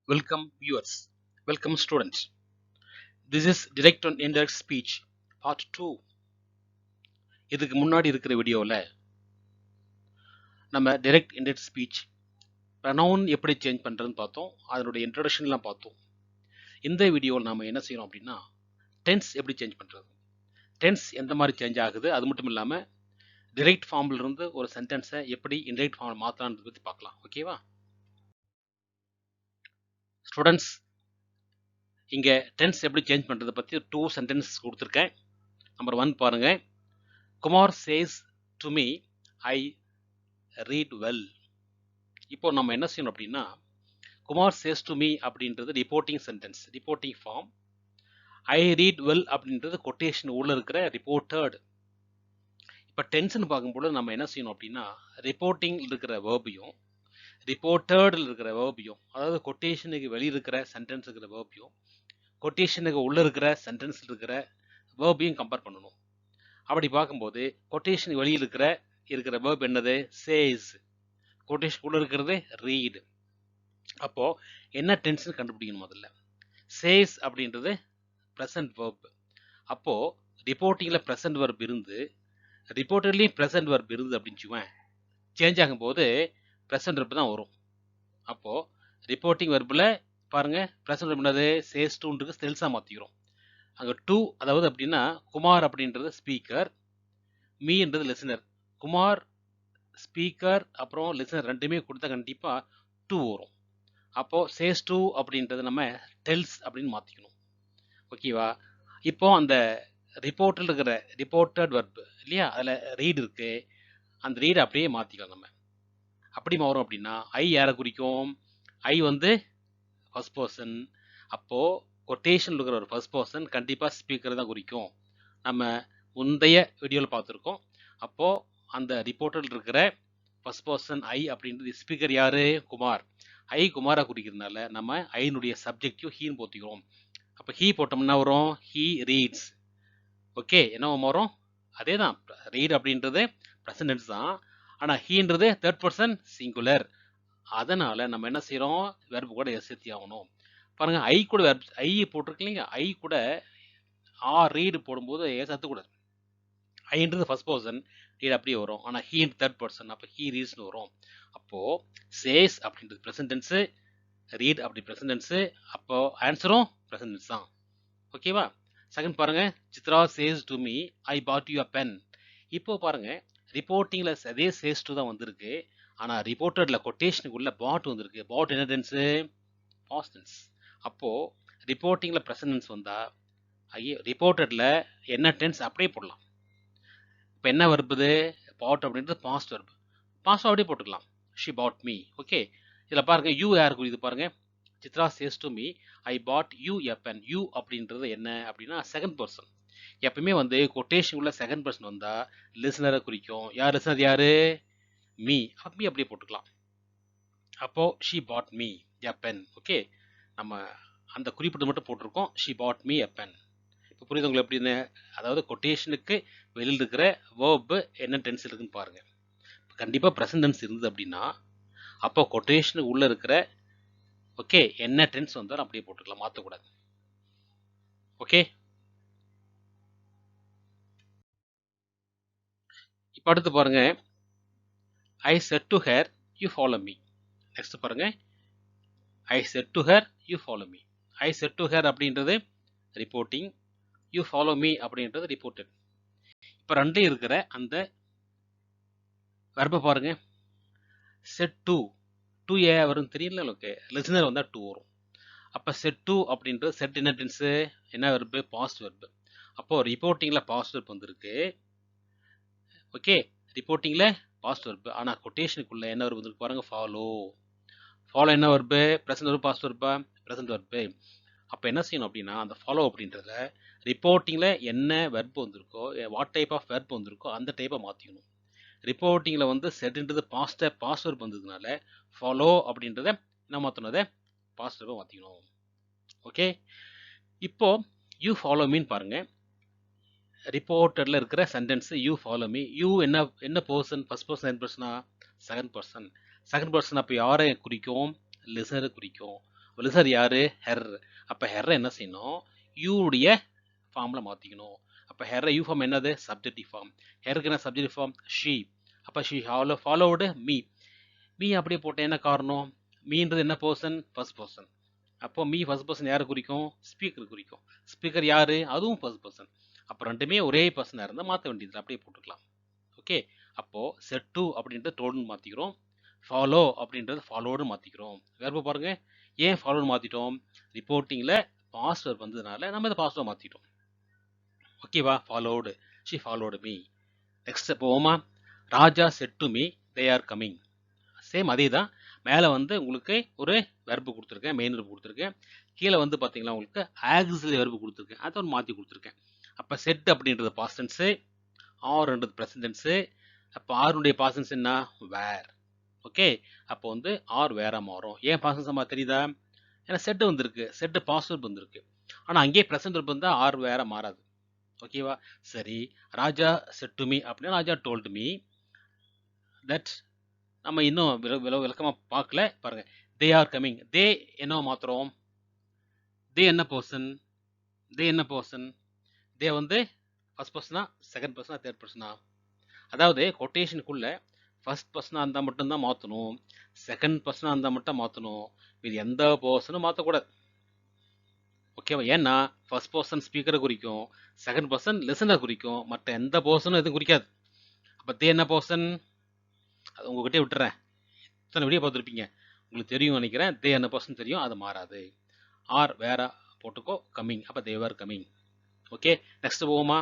Welcome viewers. Welcome students. This is direct and indirect speech part 2. இதுக்கு முன்னாடி இருக்கிற வீடியோவில் நம்ம direct indirect speech pronoun எப்படி சேஞ்ச் பண்ணுறதுன்னு பார்த்தோம். அதனுடைய இன்ட்ரடக்ஷன்லாம் பார்த்தோம். இந்த வீடியோவில் நம்ம என்ன செய்யணும் அப்படின்னா டென்ஸ் எப்படி சேஞ்ச் பண்ணுறது, டென்ஸ் எந்த மாதிரி சேஞ்ச் ஆகுது, அது மட்டும் இல்லாமல் டிரெக்ட் ஃபார்ம்ல இருந்து ஒரு சென்டென்ஸை எப்படி இன்டைரக்ட் ஃபார்ம் மாற்றலான்றதை பற்றி பார்க்கலாம். ஓகேவா ஸ்டூடெண்ட்ஸ்? இங்கே டென்ஸ் எப்படி சேஞ்ச் பண்ணுறதை பற்றி 2 சென்டென்சஸ் கொடுத்துருக்கேன். நம்பர் 1 பாருங்க. Kumar says to me I read well. இப்போ நம்ம என்ன செய்யணும் அப்படின்னா குமார் சேஸ் டு மீ அப்படின்றது reporting sentence, reporting form. I read well அப்படின்றது கொட்டேஷன் உள்ள இருக்கிற ரிப்போர்ட்டட். இப்போ டென்ஸ்னு பார்க்கும்போது நம்ம என்ன செய்யணும் அப்படின்னா ரிப்போர்ட்டிங் இருக்கிற வேர்பையும் ரிப்போர்ட்டடில் இருக்கிற வேர்பையும், அதாவது கொட்டேஷனுக்கு வெளியே இருக்கிற சென்டென்ஸ் இருக்கிற வேர்பையும் கொட்டேஷனுக்கு உள்ள இருக்கிற சென்டென்ஸ் இருக்கிற வேர்பையும் கம்பேர் பண்ணணும். அப்படி பார்க்கும்போது கொட்டேஷன் வெளியில் இருக்கிற வேர்ப் என்னது? சேஸ். கொட்டேஷன் உள்ள இருக்கிறது ரீட். அப்போ என்ன டென்ஸ்னு கண்டுபிடிக்கணும். முதல்ல சேஸ் அப்படின்றது ப்ரெசன்ட் வேர்ப். அப்போ ரிப்போர்ட்டிங்ல ப்ரெசன்ட் வேர்ப் இருந்து ரிப்போர்ட்டட்லையும் ப்ரெசன்ட் வேர்ப் இருந்து அப்படின்னு வச்சுக்குவேன், சேஞ்ச் ஆகும்போது ப்ரெசன்ட் வேர்ப் தான் வரும். அப்போ ரிப்போர்ட்டிங் வெர்பில் பாருங்க ப்ரெசன்ட் வேர்ப் என்னது? சேஸ் டூன்றது செல்ஸாக மாற்றிக்கிறோம். அங்கே டூ, அதாவது அப்படின்னா குமார் அப்படின்றது ஸ்பீக்கர், மீன்றது லிசனர். குமார் ஸ்பீக்கர் அப்புறம் லிசனர் ரெண்டுமே கொடுத்தா கண்டிப்பாக டூ வரும். அப்போது சேஸ் டூ அப்படின்றது நம்ம டெல்ஸ் அப்படின்னு மாற்றிக்கணும். ஓகேவா? இப்போ அந்த ரிப்போர்ட்டில் இருக்கிற ரிப்போர்ட்டட் வெர்ப் இல்லையா, அதில் ரீட் இருக்கு, அந்த ரீடை அப்படியே மாற்றிக்கலாம். நம்ம அப்படி மாறும் அப்படின்னா ஐ யாரை குறிக்கும்? ஐ வந்து ஃபர்ஸ்ட் பர்சன். அப்போது கொட்டேஷன் இருக்கிற ஒரு ஃபர்ஸ்ட் பர்சன் கண்டிப்பாக ஸ்பீக்கர் தான் குறிக்கும். நம்ம முந்தைய வீடியோவில் பார்த்துருக்கோம். அப்போது அந்த ரிப்போர்ட்டில் இருக்கிற ஃபர்ஸ்ட் பர்சன் ஐ அப்படின்றது ஸ்பீக்கர் யாரு? குமார். ஐ குமாரை குறிக்கிறதுனால நம்ம ஐனுடைய சப்ஜெக்டிவ் ஹீன்னு போத்திக்கிறோம். அப்போ ஹீ போட்டோம்னா வரும் ஹீ ரீட்ஸ். ஓகே, என்ன வரும்? அதே தான், ரீட் அப்படின்றது ப்ரெசன்ட் தான், ஆனால் ஹீன்றது தேர்ட் பர்சன் சிங்குலர். அதனால் நம்ம என்ன செய்கிறோம்? வெர்பு கூட சேர்த்தி ஆகணும். பாருங்கள், ஐ கூட வெர்ப் ஐ போட்டிருக்கு இல்லைங்க, ஐ கூட ரீடு போடும்போது சேர்த்துக்கூடாது. ஐன்றது ஃபர்ஸ்ட் பர்சன், ரீட் அப்படியே வரும். ஆனால் ஹீன் தேர்ட் பர்சன், அப்போ ஹீ ரீட்ஸ்னு வரும். அப்போது சேஸ் அப்படின்றது ப்ரெசன்ட் டென்ஸு, ரீட் அப்படி ப்ரெசன்ட் டென்ஸு, அப்போ ஆன்சரும் ப்ரெசன்ட் டென்ஸ் தான். ஓகேவா? செகண்ட் பாருங்க, Chitra says to me I put you a pen. இப்போ பாருங்க ரிப்போர்ட்டிங்கில் அதே சேஸ் டு தான் வந்திருக்கு, ஆனால் ரிப்போர்ட்டடில் கொட்டேஷனுக்குள்ள பாட் வந்திருக்கு. பாட் என்ன டென்ஸு? Past tense. அப்போது ரிப்போர்ட்டிங்கில் ப்ரெசன்ட் டென்ஸ் வந்தால் ஐயே ரிப்போர்ட்டடில் என்ன டென்ஸ் அப்படியே போடலாம். இப்போ என்ன வருது? பாட் அப்படின்றது பாஸ்ட் வெர்பு, பாஸ்ட் அப்படியே போட்டுக்கலாம். She put me. ஓகே, இதில் பாருங்க யூ யார் குறியுது பாருங்க. Chitra says to me I put you a pen. You அப்படின்றது என்ன அப்படின்னா செகண்ட் பர்சன். எப்பவுமே வந்து கொட்டேஷன் உள்ள செகண்ட் பர்சன் வந்தால் லிசனரை குறிக்கும். யார் லிசனர்? யாரு? மீ. அப்படி அப்படியே போட்டுக்கலாம். அப்போ she put me a pen. Okay, நம்ம அந்த குறிப்பிட்டு மட்டும் போட்டிருக்கோம், she put me a pen. இப்போ புரியுது உங்களுக்கு எப்படின்னு? அதாவது கொட்டேஷனுக்கு வெளியில் இருக்கிற வேர்பு என்ன டென்ஸ் இருக்குன்னு பாருங்க. கண்டிப்பாக ப்ரெசன்ட் டென்ஸ் இருந்தது அப்படின்னா அப்போ கொட்டேஷனுக்கு உள்ள இருக்கிற ஓகே என்ன டென்ஸ் வந்தாலும் அப்படியே போட்டுக்கலாம், மாற்றக்கூடாது. ஓகே, இப்போ அடுத்து பாருங்க, I said to her you follow me. Next பாருங்க, I said to her you follow me. I said to her அப்படின்றது ரிப்போர்ட்டிங், யூ ஃபாலோ மீ அப்படின்றது ரிப்போர்ட்டட். இப்போ ரெண்டே இருக்கிற அந்த வெர்பை பாருங்க. செட் டு, டூ ஏ வரும் தெரியல உங்களுக்கு, லிசனர் வந்தால் டூ வரும். அப்போ செட் டு அப்படின்றது செட் என்ன டென்ஸு? என்ன வெர்பு? Past verb. அப்போது ரிப்போர்ட்டிங்கில் பாஸ்ட் வெர்ப் வந்திருக்கு. ஓகே, ரிப்போர்ட்டிங்கில் பாஸ்ட் வெர்பு, ஆனால் கொட்டேஷனுக்குள்ள என்ன வெர்பு வந்துருக்கு பாருங்க? ஃபாலோ. ஃபாலோ என்ன வெர்பு? ப்ரெசன்ட் வெர்பு, பாஸ்ட் வெர்பா? Present verb. அப்போ என்ன செய்யணும் அப்படின்னா அந்த ஃபாலோ அப்படின்றத ரிப்போர்ட்டிங்கில் என்ன வெர்பு வந்திருக்கோ, வாட் டைப் ஆஃப் வெர்பு வந்திருக்கோ அந்த டைப்பை மாற்றிக்கணும். ரிப்போர்ட்டிங்கில் வந்து செட்ன்றது பாஸ்ட் வெர்ப் வந்ததுனால ஃபாலோ அப்படின்றத என்ன மாற்றணும்? அதை பாஸ்ட் வெர்பை மாற்றிக்கணும். ஓகே, இப்போ யூ ஃபாலோ மீன் பாருங்க. ரிப்போர்ட்டடில் இருக்கிற sentence you follow me. You என்ன பர்சன்? ஃபர்ஸ்ட் பர்சன், செகண்ட் பர்சனா? Second person. செகண்ட் பர்சன் அப்போ யாரை குறிக்கும்? லிசனரை குறிக்கும். லிசர் யாரு? ஹெர். அப்போ ஹெர்ரை என்ன செய்யணும்? யூடைய ஃபார்மில் மாற்றிக்கணும். அப்போ ஹெர்ரை யூ ஃபார்ம் என்னது? Subjective form. ஹெருக்கு என்ன சப்ஜெக்டிவ் ஃபார்ம்? ஷீ. அப்போ ஷீ ஃபாலோவுடு மீ. மீ அப்படியே போட்டேன், என்ன காரணம்? மீன்றது என்ன பர்சன்? First person. அப்போ மீ ஃபர்ஸ்ட் பர்சன் யாரை குறிக்கும்? ஸ்பீக்கர் குறிக்கும். ஸ்பீக்கர் யாரு? அதுவும் ஃபர்ஸ்ட் பர்சன். அப்போ ரெண்டுமே ஒரே பர்சனாக இருந்தால் மாற்ற வேண்டியது அப்படியே போட்டுக்கலாம். ஓகே, அப்போ செட் டு அப்படின்றது டோல்னு மாற்றிக்கிறோம். ஃபாலோ அப்படின்றது ஃபாலோடு மாற்றிக்கிறோம். வேர்பு பாருங்க, ஏன் ஃபாலோடு மாற்றிட்டோம்? ரிப்போர்ட்டிங்கில் பாஸ்ட் வெர்ப் வந்ததுனால நம்ம இதை பாஸ்ட்டாக மாற்றிட்டோம். ஓகேவா? Followed, she followed me. Next போவோமா? Raja said to me they are coming. Same அதே தான். மேலே வந்து உங்களுக்கு ஒரு வெர்பு கொடுத்துருக்கேன், மெயின் வெர்பு கொடுத்துருக்கேன். கீழே வந்து பார்த்தீங்கன்னா உங்களுக்கு ஆக்சிலரி வெர்பு கொடுத்துருக்கேன், அதை ஒன்று மாற்றி கொடுத்துருக்கேன். அப்போ செட் அப்படின்றது பாஸ்ட் டென்ஸு, ஆர்ன்றது ப்ரெசன்ட் டென்ஸு. அப்போ ஆருடைய பாஸ்ட் டென்ஸ் என்ன? வேர். ஓகே, அப்போ வந்து ஆர் வேற மாறும். ஏன் பாஸ்ட் டென்ஸ் தெரியுதா? ஏன்னா செட்டு வந்திருக்கு, செட்டு பாஸ்ட் வெர்ப் வந்திருக்கு. ஆனால் அங்கேயே ப்ரெசன்ட் வெர்ப் இருந்தால் ஆர் வேற மாறாது. ஓகேவா? சரி, ராஜா செட் டு மீ அப்படின்னா ராஜா டோல்டு மீ தட். நம்ம இன்னும் விளக்கமாக பார்க்கல பாருங்க. தே ஆர் கம்மிங். தே என்ன மாத்திரம்? தே என்ன பர்சன்? தே என்ன பர்சன்? தே வந்து ஃபர்ஸ்ட் பர்சனா, செகண்ட் பர்சனா, தேர்ட் பர்சனா? அதாவது கொட்டேஷனுக்குள்ள ஃபர்ஸ்ட் பர்சனாக இருந்தால் மட்டும்தான் மாற்றணும், செகண்ட் பர்சனாக இருந்தால் மட்டும் மாற்றணும், இது எந்த பர்சனும் மாற்றக்கூடாது. ஓகேவா? ஏன்னா ஃபர்ஸ்ட் பர்சன் ஸ்பீக்கரை குறிக்கும், செகண்ட் பர்சன் லிசனரை குறிக்கும், மற்ற எந்த பர்சனும் எதுவும் குறிக்காது. அப்போ தே என்ன பர்சன்? அது உங்ககிட்டே விட்டுறேன், இத்தனை வீடியோ பார்த்துருப்பீங்க, உங்களுக்கு தெரியும் நினைக்கிறேன். தே என்ன பர்சன் தெரியும், அது மாறாது. ஆர் வேற போட்டுக்கோ, கம்மிங். அப்போ they are coming. Okay, next போவோமா?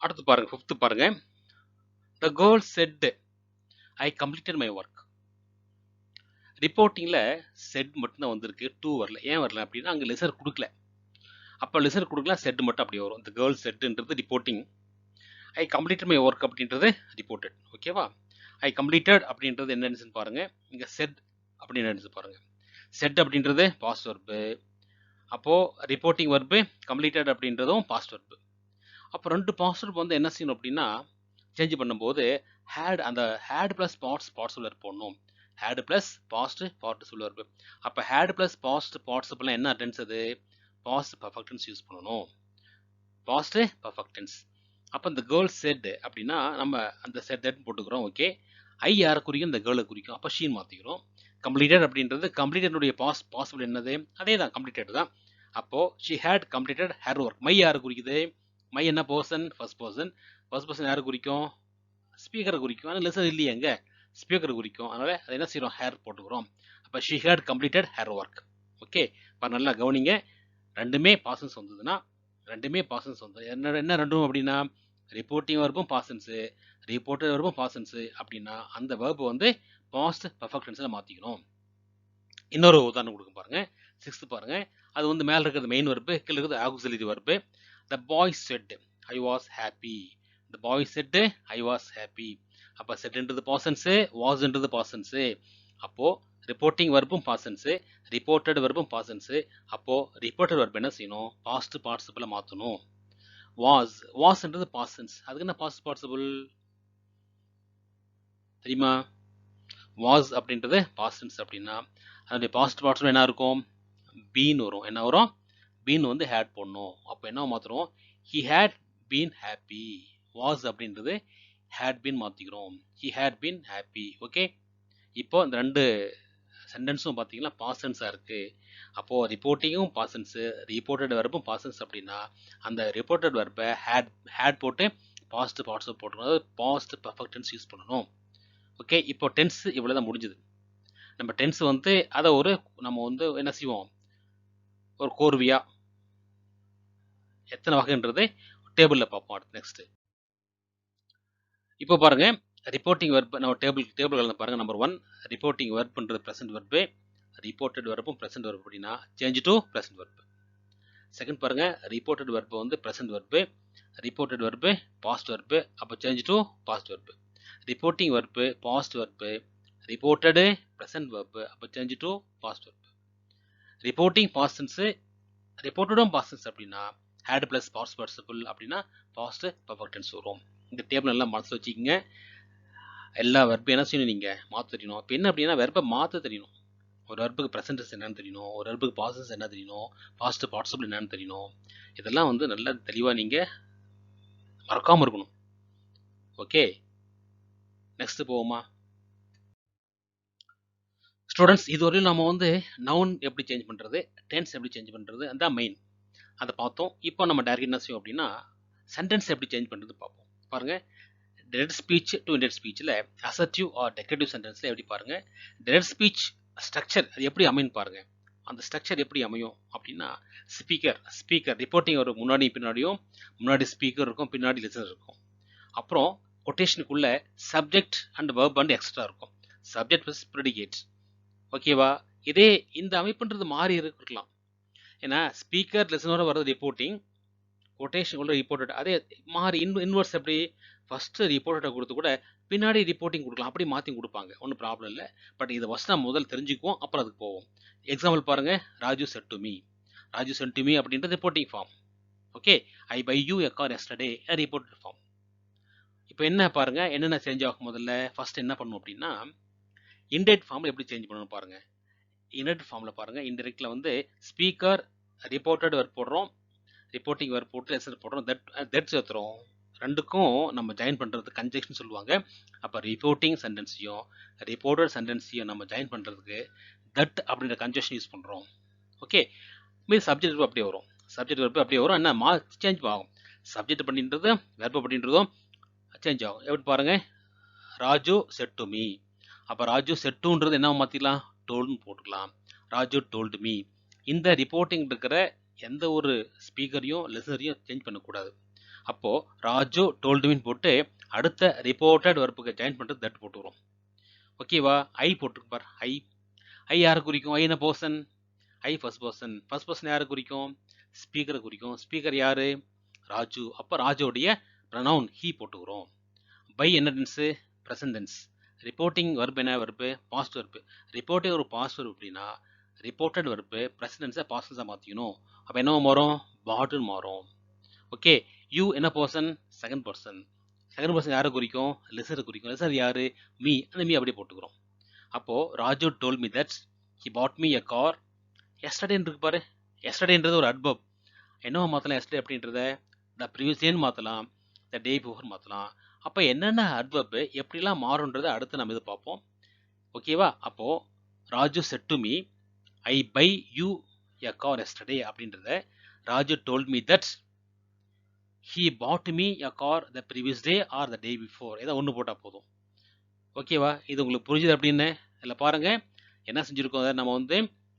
அடுத்து பாருங்க, ஃபிஃப்த் பாருங்க. The girl said I completed my work. ரிப்போர்ட்டிங்கில் செட் மட்டும்தான் வந்திருக்கு, டூ வரல. ஏன் வரல அப்படின்னா அங்கே லெசர் கொடுக்கல. அப்போ லெசர் கொடுக்கலாம், செட் மட்டும் அப்படி வரும். இந்த கேர்ள் செட்டுன்றது reporting, I completed my work அப்படின்றது ரிப்போர்ட்டட். ஓகேவா? ஐ கம்ப்ளீட்டட் அப்படின்றது என்னன்னு பாருங்க. இங்கே செட் அப்படின்னு பாருங்க. செட் அப்படின்றது பாஸ்ட் வெர்பு, அப்போது ரிப்போர்ட்டிங் வெர்பு. கம்ப்ளீட்டட் அப்படின்றதும் பாஸ்ட் வெர்பு. அப்போ ரெண்டு பாஸ்ட் வெர்பு வந்து என்ன செய்யணும் அப்படின்னா சேஞ்ச் பண்ணும்போது ஹேட், அந்த ஹேட் ப்ளஸ் பார்ட்ஸிபிள் வெர்ப் போடணும். Had plus past participle verb. அப்போ ஹேட் ப்ளஸ் பாஸ்ட் பார்ட்டிசிபிள்னா என்ன டென்ஸ்? அது பாஸ்ட் பர்ஃபெக்ட் டென்ஸ் யூஸ் பண்ணணும், பாஸ்ட் பர்ஃபெக்ட் டென்ஸ். அப்போ இந்த கேர்ள் செட் அப்படின்னா நம்ம அந்த செட் போட்டுக்கிறோம். ஓகே, ஐ யாரை குறிக்கும்? இந்த கேர்ளை குறிக்கும். அப்போ ஷீன் மாற்றிக்கிறோம். கம்ப்ளீட்டட் அப்படின்றது கம்ப்ளீட்டனுடைய பாசிபிள் என்னது? அதே தான், கம்ப்ளீட்டட் தான். அப்போது she had completed her work. My யாரை குறிக்குது? மை என்ன person? First person. First person யாரை குறிக்கும்? ஸ்பீக்கரை குறிக்கும். ஆனால் லெசர் இல்லையே, எங்கே ஸ்பீக்கரை குறிக்கும். அதனால் அதை என்ன செய்கிறோம்? ஹேர் போட்டுக்கிறோம். அப்போ she had completed her work. Okay, இப்போ நல்லா கவனிங்க. ரெண்டுமே பாசன்ஸ் வந்ததுன்னா, ரெண்டுமே பாசன்ஸ் வந்தது என்ன ரெண்டும் அப்படின்னா ரிப்போர்ட்டிங் வெர்பும் பாசன்ஸு, ரிப்போர்ட்டட் வெர்பும் பாசன்ஸு அப்படின்னா அந்த வெர்பு வந்து பாஸ்ட் பர்ஃபெக்ட் டென்ஸில் மாற்றிக்கணும். இன்னொரு உதாரணம் கொடுக்க பாருங்க. 6th பாருங்க. அது வந்து மேலே இருக்கிறது மெயின் வெர்பு, கீழே இருக்கிறது auxiliary verb. The bye set I was happy. The bye set I was happy. அப்போ செட்ன்றது பாசன்ஸு, வாஸ்ன்றது பாசன்ஸு. அப்போது ரிப்போர்ட்டிங் வெர்பும் பாசன்ஸு, ரிப்போர்ட்டட் வெர்பும் பாசன்ஸு. அப்போது ரிப்போர்ட்டட் வெர்ப் என்ன செய்யணும்? பாஸ்ட் பார்ட்டிசிபிளை மாற்றணும். வாஸ்ன்றது பாசன்ஸ், அதுக்கு என்ன பாஸ்ட் பார்ட்டிசிபிள் தெரியுமா? வாஸ் அப்படின்றது பாஸ்டன்ஸ் அப்படின்னா அதனுடைய பாஸ்ட் பார்ட்ஸில் என்ன இருக்கும்? பீன் வரும். என்ன வரும்? பீன் வந்து ஹேட் போடணும். அப்போ என்ன மாற்றுறோம்? He had been happy. Was அப்படின்றது ஹேட் பீன் மாற்றிக்கிறோம். He had been happy. Okay, இப்போ இந்த ரெண்டு சென்டென்ஸும் பார்த்தீங்கன்னா பாசன்ஸாக இருக்குது. அப்போது ரிப்போர்ட்டிங்கும் பாசன்ஸு, ரிப்போர்ட்டட் வெர்பும் பாசன்ஸ் அப்படின்னா அந்த ரிப்போர்ட்டட் வெர்பை ஹேட் போட்டு பாஸ்ட் பார்ட்ஸை போட்டுக்கணும், பாஸ்ட் பர்ஃபெக்ட் டென்ஸ் யூஸ் பண்ணணும். ஓகே, இப்போ டென்ஸ் இவ்வளோ தான் முடிஞ்சுது. நம்ம டென்ஸ் வந்து அதை நம்ம வந்து என்ன செய்வோம்? ஒரு கோர்வையாக எத்தனை வகைன்றது டேபிளில் பார்ப்போம் அடுத்து. நெக்ஸ்ட்டு இப்போ பாருங்கள், ரிப்போர்ட்டிங் வெர்ப் நம்ம டேபிள் பாருங்கள். நம்பர் 1 ரிப்போர்ட்டிங் வெர்ப்ன்றது ப்ரெசென்ட் வெர்பு, ரிப்போர்ட்டட் வெர்பும் ப்ரெசென்ட் வெர்ப் அப்படின்னா change to present verb. Second பாருங்கள், ரிப்போர்ட்டட் வெர்பு வந்து present verb, reported verb past verb, அப்போ change to past verb. Reporting verb past verb, reported present verb, அப்போ change to past verb. Reporting past tense, ரிப்போர்ட்டடும் past tense அப்படின்னா had plus past participle அப்படின்னா past perfect tense வரும். இந்த table நல்லா மனசில் வச்சுக்கிங்க. எல்லா வெர்பையும் என்ன செய்யணும் நீங்கள் மாற்ற தெரியணும். இப்போ என்ன அப்படின்னா வெர்பை மாற்ற தெரியணும். ஒரு வெர்புக்கு ப்ரெசன்டென்ஸ் என்னன்னு தெரியணும், ஒரு வெர்புக்கு பாஸ்டென்ஸ் என்ன தெரியணும், பாஸ்ட் பார்ட்டிசிபிள் என்னன்னு தெரியணும். இதெல்லாம் வந்து நல்லா தெளிவாக நீங்கள் மறக்காமல் இருக்கணும். ஓகே, நெக்ஸ்ட் போவோமா ஸ்டூடெண்ட்ஸ்? இதுவரையும் நம்ம வந்து நவுன் எப்படி சேஞ்ச் பண்ணுறது, டென்ஸ் எப்படி சேஞ்ச் பண்ணுறது, அதுதான் மெயின். அதை பார்த்தோம். இப்போ நம்ம டைரக்ட் என்ன செய்வோம் அப்படின்னா சென்டென்ஸ் எப்படி சேஞ்ச் பண்ணுறது பார்ப்போம். பாருங்கள், டைரக்ட் ஸ்பீச் டு இன்டைரக்ட் ஸ்பீச்சில் அசர்ட்டிவ் ஆர் டெக்கரேட்டிவ் சென்டென்ஸில் எப்படி பாருங்கள், டைரக்ட் ஸ்பீச் ஸ்ட்ரக்சர் அது எப்படி அமையும் பாருங்கள். அந்த ஸ்ட்ரக்சர் எப்படி அமையும் அப்படின்னா ஸ்பீக்கர் ரிப்போர்ட்டிங் ஒரு முன்னாடி பின்னாடியும், முன்னாடி ஸ்பீக்கர் இருக்கும், பின்னாடி லிசனர் இருக்கும். அப்புறம் கொட்டேஷனுக்குள்ள subject and verb and extra இருக்கும். Subject plus predicate. ஓகேவா? இதே இந்த அமைப்புன்றது மாறி இருக்கலாம். ஏன்னா ஸ்பீக்கர் லிசனரோட வர்றது ரிப்போர்ட்டிங், கொட்டேஷனுக்குள்ள ரிப்போர்ட்டட். அதே மாறி இன்வர்ஸ் எப்படி ஃபஸ்ட்டு ரிப்போர்ட்டை கொடுத்து கூட பின்னாடி ரிப்போர்ட்டிங் கொடுக்கலாம். அப்படி மாற்றி கொடுப்பாங்க, ஒன்றும் ப்ராப்ளம் இல்லை. பட் இதை ஃபஸ்ட் நம்ம முதல் தெரிஞ்சுக்குவோம், அப்புறம் அதுக்கு போவோம். எக்ஸாம்பிள் பாருங்கள், Raju said to me. Raju said to me அப்படின்றது reporting form. Okay, I buy you a car yesterday reported form. இப்போ என்ன பாருங்கள், என்னென்ன சேஞ்ச் ஆகும். முதல்ல ஃபஸ்ட் என்ன பண்ணணும் அப்படின்னா இன்டைரக்ட் ஃபார்மில் எப்படி சேஞ்ச் பண்ணணும் பாருங்கள். இன்டைரக்ட் ஃபார்மில் பாருங்கள், இன்டைரக்டில் வந்து ஸ்பீக்கர் ரிப்போர்ட்டட் ஒர்க் போடுறோம், ரிப்போர்ட்டிங் ஒர்க் போட்டு லெசன் போடுறோம், தட் சேர்த்துறோம். ரெண்டுக்கும் நம்ம ஜாயின் பண்ணுறது கன்ஜெக்ஷன் சொல்லுவாங்க. அப்போ ரிப்போர்ட்டிங் சென்டென்ஸையும் ரிப்போர்ட்டட் சென்டென்ஸையும் நம்ம ஜாயின் பண்ணுறதுக்கு தட் அப்படின்ற கன்ஜெக்ஷன் யூஸ் பண்ணுறோம். ஓகே, மீது சப்ஜெக்ட் வெர்ப் அப்படியே வரும். சப்ஜெக்ட் வெர்ப் அப்படியே வரும். என்ன சேஞ்ச் ஆகும், சப்ஜெக்ட் பண்ணின்றது வெர்ப் அப்படின்றதும் சேஞ்ச் ஆகும். எப்படி பாருங்கள், ராஜு செட் டு மீ. அப்போ ராஜு செட் டுன்றது என்ன மாற்றிக்கலாம், டோல்டுன்னு போட்டுக்கலாம். Raju told me. இந்த ரிப்போர்ட்டிங் இருக்கிற எந்த ஒரு ஸ்பீக்கரையும் லிசனரையும் சேஞ்ச் பண்ணக்கூடாது. அப்போது ராஜு டோல்டுமின்னு போட்டு அடுத்த ரிப்போர்ட்டட் வெர்புக்கு ஜாயின் பண்ணுறது தட் போட்டுக்கிறோம். ஓகேவா? ஐ போட்டுருக்கு பார். ஐ யாரை குறிக்கும், ஐ என்ன பர்சன், ஐ ஃபர்ஸ்ட் பர்சன் யாரை குறிக்கும், ஸ்பீக்கரை குறிக்கும். ஸ்பீக்கர் யார், ராஜு. அப்போ ராஜுடைய ப்ரனவுன் ஹீ போட்டுக்கிறோம். பை என்ன tense, present tense. Reporting verb என்ன வெர்பு, பாஸ்ட் வெர்பு. ரிப்போர்ட்டிங் ஒரு பாஸ்ட் வெர்ப் அப்படின்னா ரிப்போர்ட்டட் வெர்பு ப்ரெசன்ட் டென்ஸை பாஸ்ட் டென்ஸாக மாற்றிக்கணும். அப்போ என்ன மாறும், பாட்டுன்னு மாறும். ஓகே, யூ என்ன பர்சன், செகண்ட் பர்சன் யாரை குறிக்கும், லிசரை குறிக்கும். லிசர் யார், மீ. அந்த மீ அப்படியே போட்டுக்கிறோம். அப்போது Raju told me that he bought me a car எஸ்டர்டேன்னு இருக்கு பாரு. எஸ்டர்டேன்றது ஒரு அட்வர்ப். என்னவா மாற்றலாம் எஸ்டர்டே அப்படின்றத, த ப்ரீவியஸ் டேன்னு மாற்றலாம், த டே பிஃபோர் மாற்றலாம். அப்போ என்னென்ன அட்வர்ப் எப்படிலாம் மாறுன்றதை அடுத்து நம்ம இது பார்ப்போம். ஓகேவா? அப்போது Raju said to me I buy you a car yesterday அப்படின்றத Raju told me that he bought me a car the previous day or the day before. ஏதோ ஒன்று போட்டால் போதும். ஓகேவா? இது உங்களுக்கு புரிஞ்சுது அப்படின்னு இதில் பாருங்கள் என்ன செஞ்சுருக்கோம். அதை நம்ம வந்து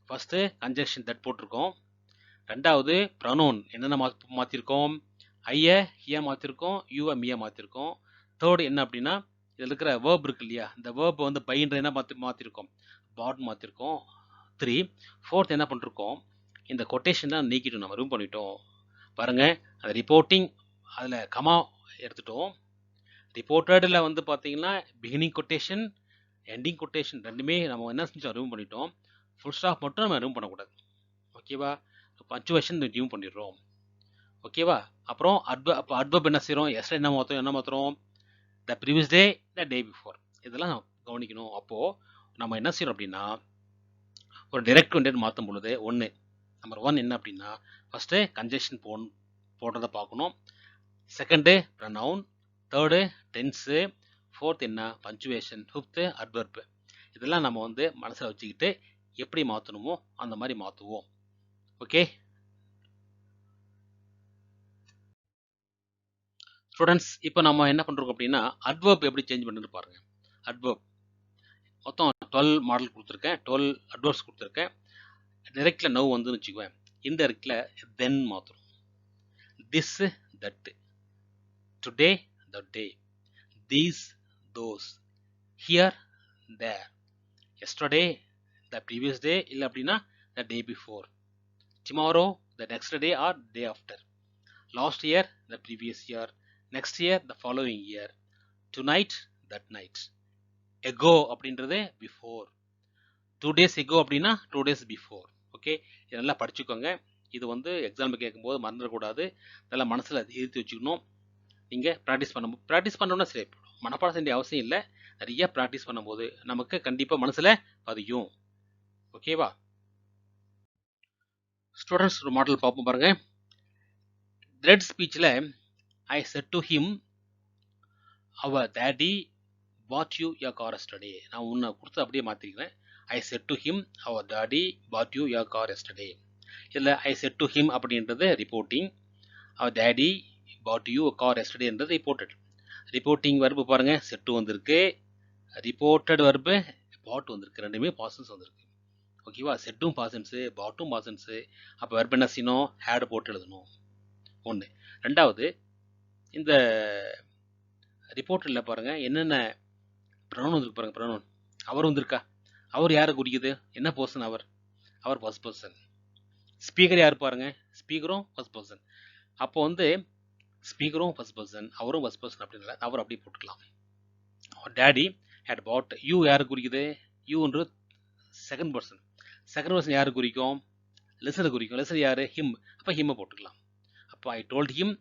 ஃபஸ்ட்டு கன்ஜெக்ஷன் தட் போட்டிருக்கோம். ரெண்டாவது ப்ரனோன் என்னென்ன மாற்றிருக்கோம், ஐயை ஹியா மாற்றிருக்கோம், யூவை மீயா மாற்றிருக்கோம். தேர்டு என்ன அப்படின்னா இதில் இருக்கிற வேர்ப் இருக்கு இல்லையா, இந்த வேர்ப் வந்து பைன்ற என்ன மாற்றிருக்கோம், பாட் மாற்றிருக்கோம். 3. ஃபோர்த் என்ன பண்ணிருக்கோம், இந்த கொட்டேஷன் தான் நீக்கிட்டோம், நம்ம ரூம் பண்ணிட்டோம். பாருங்கள், அந்த ரிப்போர்ட்டிங் அதில் கமா எடுத்துட்டோம். ரிப்போர்ட்டடில் வந்து பார்த்தீங்கன்னா பிகினிங் கொட்டேஷன் எண்டிங் கொட்டேஷன் ரெண்டுமே நம்ம என்ன செஞ்சோம், ரிமூவ் பண்ணிட்டோம். ஃபுல் ஸ்டாப் மட்டும் நம்ம ரிமூவ் பண்ணக்கூடாது. ஓகேவா? பஞ்சுவேஷன் ரிமூவ் பண்ணிடுறோம். ஓகேவா? அப்புறம் அட்வர்ப் என்ன செய்கிறோம், எஸ்டர்டே என்ன மாற்றுறோம், த ப்ரீவியஸ் டே, த டே பிஃபோர். இதெல்லாம் கவனிக்கணும். அப்போது நம்ம என்ன செய்கிறோம் அப்படின்னா ஒரு டைரக்ட் இன்டைரக்ட் மாற்றும் பொழுது நம்பர் 1 என்ன அப்படின்னா ஃபஸ்ட்டு கன்ஜெக்ஷன் போடுறதை பார்க்கணும். Second pronoun, third tens, fourth என்ன பஞ்சுவேஷன், ஃபிஃப்த்து அட்வர்ப். இதெல்லாம் நம்ம வந்து மனசில் வச்சுக்கிட்டு எப்படி மாற்றணுமோ அந்த மாதிரி மாற்றுவோம். ஓகே ஸ்டூடெண்ட்ஸ், இப்போ நம்ம என்ன பண்ணுறோம் அப்படின்னா அட்வர்ப் எப்படி சேஞ்ச் பண்ணுறது பாருங்கள். அட்வர்ப் மொத்தம் 12 மாடல் கொடுத்துருக்கேன், 12 அட்வர்ப்ஸ் கொடுத்துருக்கேன். டைரெக்டில் நவ் வந்துன்னு வச்சுக்குவேன். இன்டைரெக்டில் தென் மாற்றுறோம். This, that, today, the day, these, those, here, there, yesterday, the previous day, இல்லை அப்படின்னா the day before, tomorrow, the next day or day after, last year, the previous year, next year, the following year, tonight, that night, ago அப்படின்றது before, 2 days ago அப்படின்னா 2 days before. Okay, இது நல்லா படிச்சுக்கோங்க. இது வந்து example கேட்கும்போது மறந்துடக்கூடாது, நல்லா மனசில் இருத்தி வச்சுக்கணும். நீங்கள் ப்ராக்டிஸ் பண்ணோம்னா சரி, மனப்பாடம் செய்ய அவசியம் இல்லை, நிறைய ப்ராக்டிஸ் பண்ணும்போது நமக்கு கண்டிப்பாக மனசில் பதியும். ஓகேவா? ஸ்டூடெண்ட்ஸ் ஒரு மாடல் பார்ப்போம் பாருங்க. த்ரெட் ஸ்பீச்சில் I said to him our daddy bought you your car yesterday. நான் உன்னை கொடுத்து அப்படியே மாற்றிக்கிறேன். I said to him our daddy bought you your car yesterday. இதில் ஐ செட் டு ஹிம் அப்படின்றது reporting, our daddy bought you car எஸ்டர்டேன்றது reported. Reporting verb பாருங்க, said வந்திருக்கு. ரிப்போர்ட்டட் வர்பு பாட் வந்திருக்கு. ரெண்டுமே பாசன்ஸ் வந்திருக்கு. ஓகேவா? செட்டும் பாசன்ஸு, பாட்டும் பாசன்ஸு. அப்போ வர்பு என்ன செய்யணும்? ஹேடு போட்டு எழுதணும். ஒன்று. ரெண்டாவது, இந்த ரிப்போர்ட்டில் பாருங்க என்னென்ன ப்ரொனவுன் வந்துருக்கு பாருங்க. ப்ரொனவுன் அவர் வந்திருக்கா? அவர் யாரை குறிக்குது? என்ன பர்சன் அவர்? அவர் ஃபர்ஸ்ட் பர்சன். ஸ்பீக்கர் யார் பாருங்க? ஸ்பீக்கரும் ஃபர்ஸ்ட் பர்சன். அப்போ வந்து ஸ்பீக்கரும் ஃபர்ஸ்ட் பர்சன், அவரும் ஃபர்ஸ்ட் பர்சன் அப்படின்றத அவர் அப்படி போட்டுக்கலாம். Daddy had pot. யூ யாரு குறிக்குது? யூன்றது செகண்ட் பர்சன். செகண்ட் பர்சன் யாரு குறிக்கும்? லிசனை குறிக்கும். லிசன் யாரு? ஹிம். அப்போ ஹிம்மை போட்டுக்கலாம். அப்போ I told him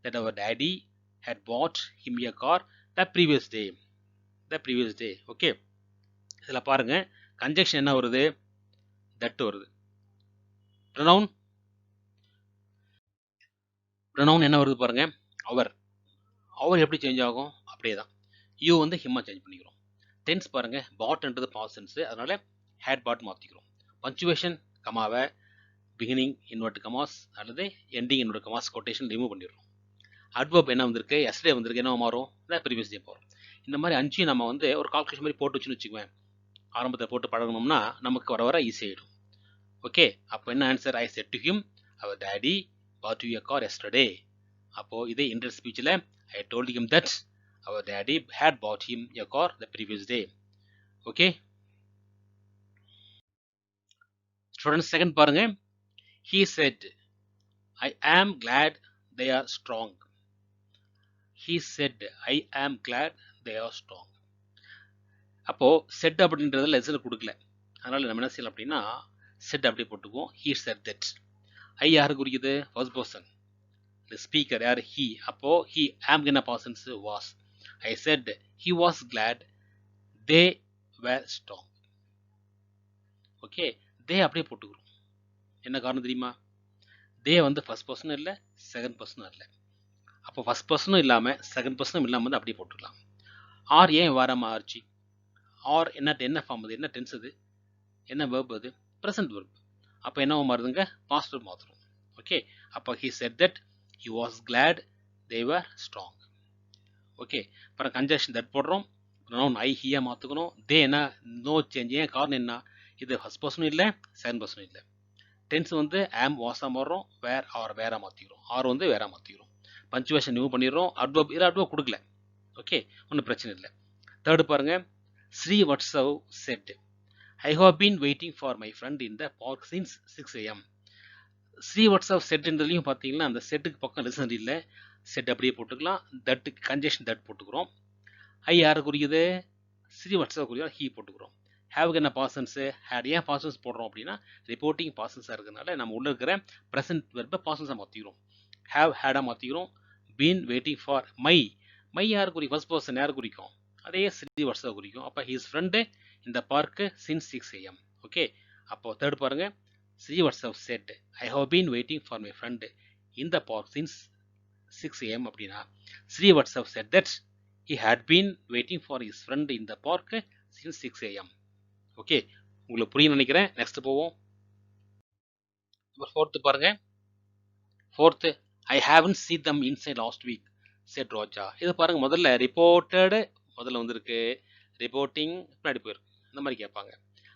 that our daddy had bought him a car the previous day. The previous day. Okay. இதில் பாருங்க கன்ஜெக்ஷன் என்ன வருது? தட் வருது. ப்ரொனவுன் என்ன வருது பாருங்க? அவர். அவர் எப்படி சேஞ்ச் ஆகும்? அப்படியே தான். யூ வந்து ஹிம்மா சேஞ்ச் பண்ணிக்கிறோம். டென்ஸ் பாருங்க, பாட்ன்றது பாஸ்டன்ஸ், அதனால ஹேட் பாட் மாற்றிக்கிறோம். பஞ்சுவேஷன் கமாவை பிகினிங் இன்வெர்ட் கமாஸ் அல்லது ending inverted commas quotation remove பண்ணிடுறோம். அட்வர்ப் என்ன வந்திருக்கு? எஸ்டே வந்திருக்கு. என்ன மாறும்? ப்ரீவியஸ் டே போகிறோம். இந்த மாதிரி 5 நம்ம வந்து ஒரு கால்குலேஷன் மாதிரி போட்டு வச்சுன்னு வச்சுக்குவேன். ஆரம்பத்தில் போட்டு பழகணும்னா நமக்கு வர வர ஈஸி ஆகிடும். ஓகே. அப்போ என்ன answer? I said to him our daddy bought you a car yesterday. அப்போது இதே இன்டர் ஸ்பீச்சில் I told him that our daddy had bought him a car the previous day. Okay. Students, second பாருங்க. He said, I am glad they are strong. He said, I am glad they are strong. அப்போ said அப்படின்றத lesson கொடுக்கல, அதனால நம்ம என்ன செய்யலாம் அப்படின்னா said அப்படியே போட்டுக்குவோம். He said that. I யாரு குறிக்குது? First person. The speaker யாரு? He. அப்போ he am என்ன past tense? was. I said he was glad they were strong. Okay. They அப்படியே போட்டுக்கிறோம். என்ன காரணம் தெரியுமா? தே வந்து ஃபர்ஸ்ட் பர்சனும் இல்லை, செகண்ட் பர்சனும் இல்லை. அப்போ ஃபர்ஸ்ட் பர்சனும் இல்லாமல் செகண்ட் பர்சனும் இல்லாமல் வந்து அப்படியே போட்டுக்கலாம். ஆர் ஏன் வாராமல் ஆர்ச்சி? ஆர் என்ன ஃபார்ம் அது? என்ன டென்ஸ் அது? என்ன வெர்ப் அது? Present verb. அப்போ என்ன மாறுதுங்க? பாஸ்ட் வெர்ப் மாற்றுறோம். ஓகே. அப்போ he said that he was glad they were strong. Okay. அப்புறம் கன்ஜெக்ஷன் தட் போடுறோம். நவுன் ஐ ஹியா மாற்றுக்கணும். தே என்ன? No change. ஏன் காரணம் என்ன? இது ஃபர்ஸ்ட் பர்சனும் இல்லை, செகண்ட் பர்சனும் இல்லை. டென்ஸ் வந்து ஆம் வாஸாக மாறுறோம், வேர் ஆர் வேற மாற்றிக்கிறோம். ஆர் வந்து வேற மாற்றிக்கிறோம். பஞ்சுவேஷன் ரிமூவ் பண்ணிடுறோம். அட்வர்ப் இது அட்வர்ப் கொடுக்கல. ஓகே, ஒன்றும் பிரச்சனை இல்லை. தேர்டு பாருங்க. Srivatsav said, I have been waiting for my friend in the park since 6 AM. Srivatsav செட்ன்றதுலையும் பார்த்தீங்கன்னா அந்த செட்டுக்கு பக்கம் லிசன் இல்லை, செட் அப்படியே போட்டுக்கலாம். தட்டுக்கு கன்ஜெக்ஷன் தட் போட்டுக்கிறோம். ஐ யாரை குறிக்குது? ஸ்ரீ வட்சவ் குறியா ஹீ போட்டுக்கிறோம். ஹேவுக்கு என்ன பாசன்ஸு? ஹேட். ஏன் பாசன்ஸ் போடுறோம் அப்படின்னா ரிப்போர்ட்டிங் பாசன்ஸாக இருக்கிறதுனால நம்ம உள்ள இருக்கிற ப்ரெசன்ட் வெர்பை பாசன்ஸாக மாற்றிக்கிறோம். ஹேவ் ஹேடாக மாற்றிக்கிறோம். Been waiting for my. My யார் குறிக்கும்? ஃபர்ஸ்ட் பர்சன் யார் குறிக்கும்? அதே ஸ்ரீ வட்சவ் குறிக்கும். அப்போ ஹீஸ் ஃப்ரெண்டு இந்த பார்க்கு சின்ஸ் 6 AM. ஓகே. அப்போ தேர்ட் பாருங்க. Srivatsav said, I have been waiting for my friend in the park since 6 AM அப்படின்னா Srivatsav said that he had been waiting for his friend in the park since 6 AM. Okay, உங்களுக்கு புரியும் நினைக்கிறேன். Next போவோம். Number 4 பாருங்க. 4, I haven't seen them இன்சைட் last week said Roja. இது பாருங்க, முதல்ல ரிப்போர்ட்டடு முதல்ல வந்திருக்கு, ரிப்போர்ட்டிங் பின்னாடி போயிருக்கு. இந்த மாதிரி கேட்பாங்க.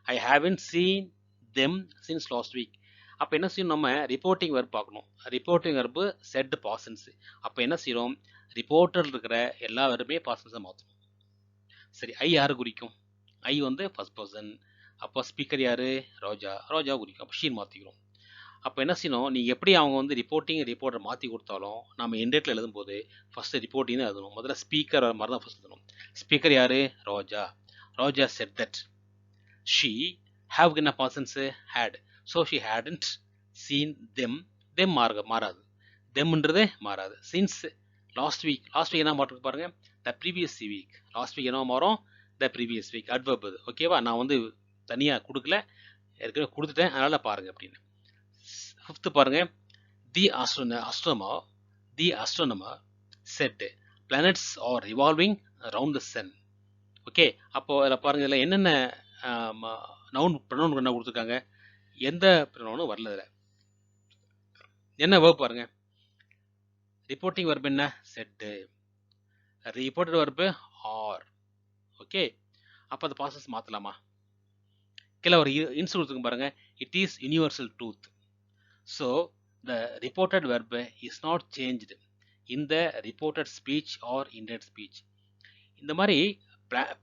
ஐ haven't scene them since last week. அப்போ என்ன செய்யணும்? நம்ம ரிப்போர்ட்டிங் வெர்ப் பார்க்கணும். Reporting verb set பாசன்ஸ். அப்போ என்ன செய்யணும்? ரிப்போர்ட்டர் இருக்கிற எல்லா வெர்பே பாசன்ஸாக மாற்றணும். சரி, ஐ யாரு குறிக்கும்? ஐ வந்து ஃபர்ஸ்ட் பர்சன். அப்போ ஸ்பீக்கர் யாரு? ரோஜா. ரோஜா குறிக்கும். அப்போ ஷீன் மாற்றிக்கிறோம். அப்போ என்ன செய்யணும்? நீங்கள் எப்படி அவங்க வந்து ரிப்போர்ட்டர் மாற்றி கொடுத்தாலும் நம்ம எண்டேட்டில் எழுதும்போது ஃபஸ்ட்டு ரிப்போர்ட்டிங் தான் எழுதணும். முதல்ல ஸ்பீக்கர் மாதிரி தான் ஃபஸ்ட் எழுதணும். ஸ்பீக்கர் யாரு? Roja. Roja said that she have என்ன past tense? Had. So she hadn't seen them. Them மாறாது, தெம்ன்றது மாறாது. Since last week. Last week என்ன மாட்டிருக்கு பாருங்க? The previous week. Last week என்ன மாறும்? த ப்ரீவியஸ் வீக் அட்வர்ப் இது. ஓகேவா? நான் வந்து தனியாக கொடுக்கல, ஏற்கனவே கொடுத்துட்டேன், அதனால் பாருங்கள் அப்படின்னு. ஃபிஃப்த்து பாருங்கள். தி astronomer said planets are revolving around the sun. Okay, அப்போ அதில் பாருங்கள், இதில் என்னென்ன ப்ரொனவுன் என்ன கொடுத்துருக்காங்க, எந்த ப்ரொனவுனும் வரல. இதில் என்ன வேர்ப் பாருங்க, ரிப்போர்ட்டிங் வெர்ப் என்ன said, reported verb are. Okay, அப்போ அந்த பாசஸ் மாற்றலாமா? கீழே ஒரு இன்ஸ் கொடுத்துருங்க பாருங்க, it is universal truth. So the reported verb is not changed in the reported speech or இன்டெட் ஸ்பீச். இந்த மாதிரி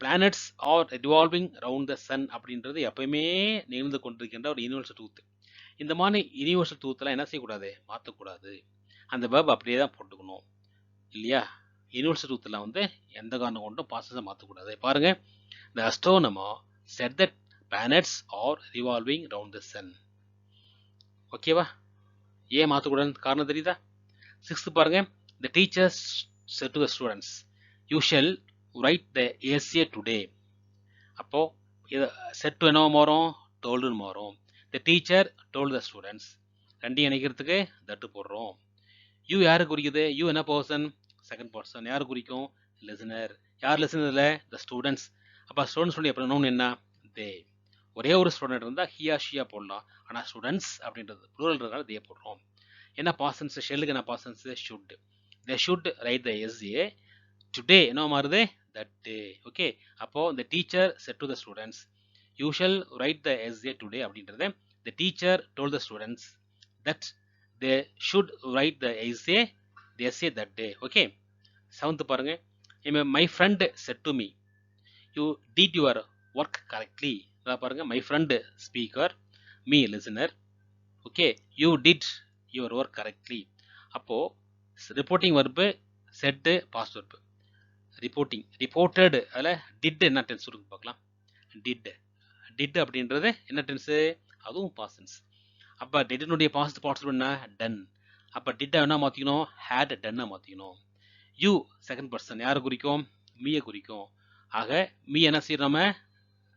planets are revolving round the sun அப்படின்றது எப்பயுமே நிகழ்ந்து கொண்டிருக்கின்ற ஒரு யூனிவர்சல் ட்ரூத். இந்த மாதிரி யூனிவர்சல் ட்ரூத்தெல்லாம் என்ன செய்யக்கூடாது, மாற்றக்கூடாது. அந்த வேர்ப் அப்படியே தான் போட்டுக்கணும் இல்லையா? யூனிவர்சல் ட்ரூத்தில் வந்து எந்த காரணம் கொண்டும் பாசஸை மாற்றக்கூடாது. பாருங்க, த astronomer said that planets are revolving round the sun. ஓகேவா? ஏன் மாற்றக்கூடாதுன்னு காரணம் தெரியுதா? சிக்ஸ்த்து பாருங்க, the teachers said to the students, you shall write the essay today. அப்போ இது செட் டு என்னவோ மாறும், டோல்டுன்னு மாறும். The teacher told the students, ரெண்டையும் இணைக்கிறதுக்கு தட்டு போடுறோம். யூ யாரு குறிக்குது, யூ என்ன பர்சன், செகண்ட் பர்சன். யார் குறிக்கும், லிசனர். யார் லிசனர்ல, த ஸ்டூடெண்ட்ஸ். அப்போ ஸ்டூடெண்ட்ஸ் எப்படி நோன் என்ன, தே. ஒரே ஒரு ஸ்டூடெண்ட் இருந்தால் ஹியா ஷியா போடலாம், ஆனால் ஸ்டூடெண்ட்ஸ் அப்படின்றது ப்ளூரல்ன்றதால தே போடுறோம். என்ன பாசன்ஸ், ஷெல்லுக்கு என்ன past tense, should. They should write the essay today. என்ன மாறுது, தட் டே. ஓகே, அப்போ the teacher said to the students, you shall write the essay today அப்படின்றது the teacher told the students that they should write the essay that day. Okay, seventh பாருங்க, my friend said to me, you did your work correctly. அதான் பாருங்க, my friend speaker, me listener. Okay, you did your work correctly. அப்போ reporting verb said past verb. Reported அதில் did என்ன tense இருக்கு பார்க்கலாம். Did அப்படின்றது என்ன டென்ஸு, அதுவும் பாஸ்டன்ஸ். அப்போ டிட்னுடைய பாஸ்ட் பார்ட்ஸ் என்ன, டன். அப்போ டிட்டை என்ன மாற்றிக்கணும், ஹேட் டன்னை மாற்றிக்கணும். யூ செகண்ட் பர்சன், யாரை குறிக்கும், மீயை குறிக்கும். ஆக மீ என்ன செய்யறோம், நம்ம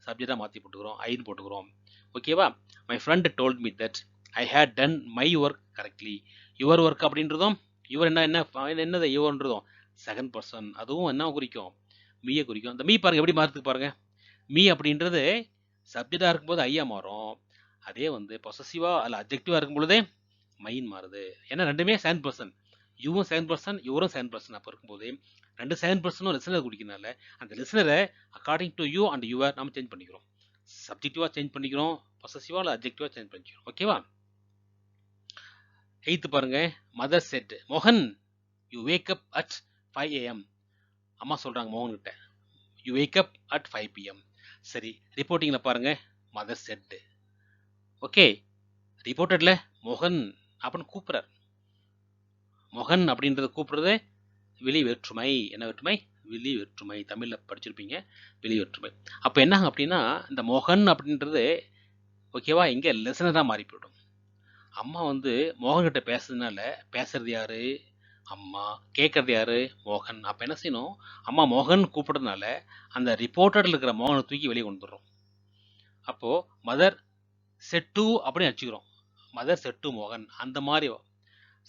சப்ஜெக்டாக மாற்றி போட்டுக்கிறோம், ஐன்னு போட்டுக்கிறோம். ஓகேவா? My friend told me that I had done my work correctly. Your work அப்படின்றதும் யுவர் என்னது யுவர்ன்றதும் செகண்ட் பர்சன், அதுவும் என்ன குறிக்கும், மீயை குறிக்கும். அந்த மீ பாருங்க எப்படி மாறுறதுக்கு பாருங்க. மீ அப்படின்றது சப்ஜெக்டாக இருக்கும்போது ஐயா மாறும், அதே வந்து பொசசிவா அல்ல அப்ஜெக்டிவா இருக்கும் பொழுதே மைன் மாறுது. ஏன்னா ரெண்டுமே செகண்ட் பர்சன், யூவும் செகண்ட் பர்சன், யுவரும் செகண்ட் பர்சன். அப்போ இருக்கும்போது ரெண்டு செகண்ட் பர்சனும் லிசனர் குடிக்கிறனால அந்த லிசனரை according to you and your நம்ம சேஞ்ச் பண்ணிக்கிறோம். சப்ஜெக்டிவா சேஞ்ச் பண்ணிக்கிறோம், பொசசிவா இல்லை அப்ஜெக்டிவா சேஞ்ச் பண்ணிக்கிறோம். ஓகேவா? எய்த்து பாருங்க, மதர் செட் மோகன் you wake up at 5 AM. அம்மா சொல்கிறாங்க மோகன்கிட்ட, you wake up at 5 PM. சரி, ரிப்போர்ட்டிங்கில் பாருங்கள், மதர் செட்டு. ஓகே, ரிப்போர்ட்டடில் மோகன் அப்படின்னு கூப்பிட்றார். மோகன் அப்படின்றத கூப்பிட்றது வெளி வேற்றுமை. என்ன வேற்றுமை, வெளி வேற்றுமை. தமிழில் படிச்சிருப்பீங்க, வெளி வேற்றுமை. அப்போ என்ன அப்படின்னா, இந்த மோகன் அப்படின்றது ஓகேவா, இங்கே லெசனராக மாறி போய்டும். அம்மா வந்து மோகன்கிட்ட பேசுறது யாரு, அம்மா. கேட்கறது யாரு, மோகன். அப்போ என்ன செய்யணும், அம்மா மோகன் கூப்பிடுறதுனால அந்த ரிப்போர்ட்டடில் இருக்கிற மோகனை தூக்கி வெளியே கொண்டு வந்துடுறோம். அப்போது மதர் செட்டு அப்படின்னு வச்சுக்கிறோம், மதர் செட்டு மோகன். அந்த மாதிரி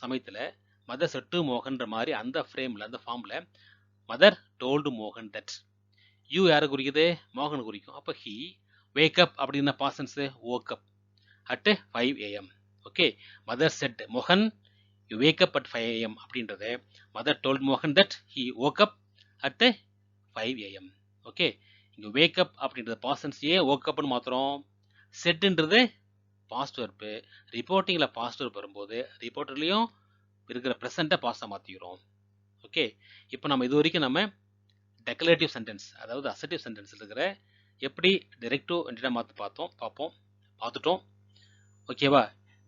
சமயத்தில் மதர் செட்டு மோகன்ற மாதிரி அந்த ஃப்ரேமில் அந்த ஃபார்மில் மதர் டோல்டு மோகன் தட். யூ யாரை குறிக்குது, மோகன் குறிக்கும். அப்போ ஹி வேக்கப் அப்படின்னா past tense woke up at 5 AM. Okay, mother said மோகன் you wake up at 5 AM அப்படின்றத மதர் டோல்ட் மோகன் that he woke up at 5 AM. Okay, இங்கே வேக் அப் அப்படின்றது பாஸ்ட் ஏன் woke upனு மாத்திரம், செட்டுன்றது பாஸ்ட் வெர்பு. ரிப்போர்ட்டிங்கில் பாஸ்ட் வெர்ப் வரும்போது ரிப்போர்ட்டர்லேயும் இருக்கிற ப்ரெசண்ட்டை பாஸ்ட்டாக மாற்றிக்கிறோம். ஓகே, இப்போ நம்ம இது வரைக்கும் நம்ம டெக்ளரேட்டிவ் சென்டென்ஸ், அதாவது அசர்ட்டிவ் சென்டென்ஸ் இருக்கிற எப்படி டிரெக்டிவ் என்டிட்டாக பார்த்துட்டோம். ஓகேவா?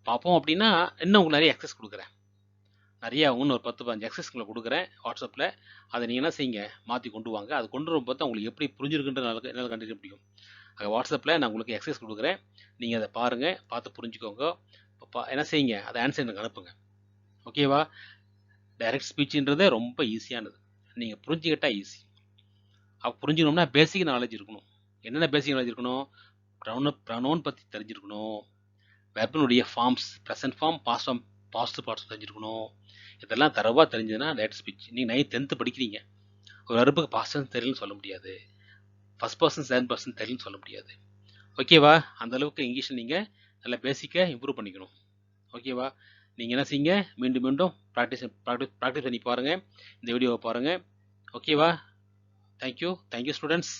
பார்ப்போம் அப்படின்னா இன்னும் உங்களுக்கு நிறைய எக்ஸஸ் கொடுக்குறேன், நிறையா இன்னும் ஒரு 10-15 எக்ஸஸ்களை கொடுக்குறேன் வாட்ஸ்அப்பில். அதை நீங்கள் என்ன செய்யுங்க, மாற்றி கொண்டு வாங்க. அது கொண்டு வரும் பார்த்தா உங்களுக்கு எப்படி புரிஞ்சிருக்குன்றது என்னால் கண்டுபிடிக்க முடியும். அது வாட்ஸ்அப்பில் நான் உங்களுக்கு எக்ஸஸ் கொடுக்குறேன், நீங்கள் அதை பாருங்கள், பார்த்து புரிஞ்சுக்கோங்க. என்ன செய்யுங்க, அதை ஆன்சர் எனக்கு அனுப்புங்க. ஓகேவா? டைரக்ட் ஸ்பீச்சுன்றது ரொம்ப ஈஸியானது, நீங்கள் புரிஞ்சுக்கிட்டால் ஈஸி. புரிஞ்சுக்கணும்னா பேசிக் நாலேஜ் இருக்கணும். என்னென்ன பேசிக் நாலேஜ் இருக்கணும்? ப்ரொனவுன் பற்றி தெரிஞ்சிருக்கணும், வெர்பினுடைய forms, present form, past form, past parts தெரிஞ்சிருக்கணும். இதெல்லாம் தரவாக தெரிஞ்சதுன்னா லேட் ஸ்பீச். நீங்கள் 10th படிக்கிறீங்க, ஒரு வெர்புக்கு பாஸ்ட் டென்ஸ் தெரியலன்னு சொல்ல முடியாது, ஃபர்ஸ்ட் பர்சன் செகண்ட் பர்சன் தெரியலன்னு சொல்ல முடியாது. ஓகேவா? அந்த அளவுக்கு இங்கிலீஷில் நீங்கள் நல்லா பேசிக்காக இம்ப்ரூவ் பண்ணிக்கணும். ஓகேவா? நீங்கள் என்ன செய்யுங்க, மீண்டும் மீண்டும் ப்ராக்டிஸ் பண்ணி பாருங்கள், இந்த வீடியோவை பாருங்கள். ஓகேவா? Thank you students.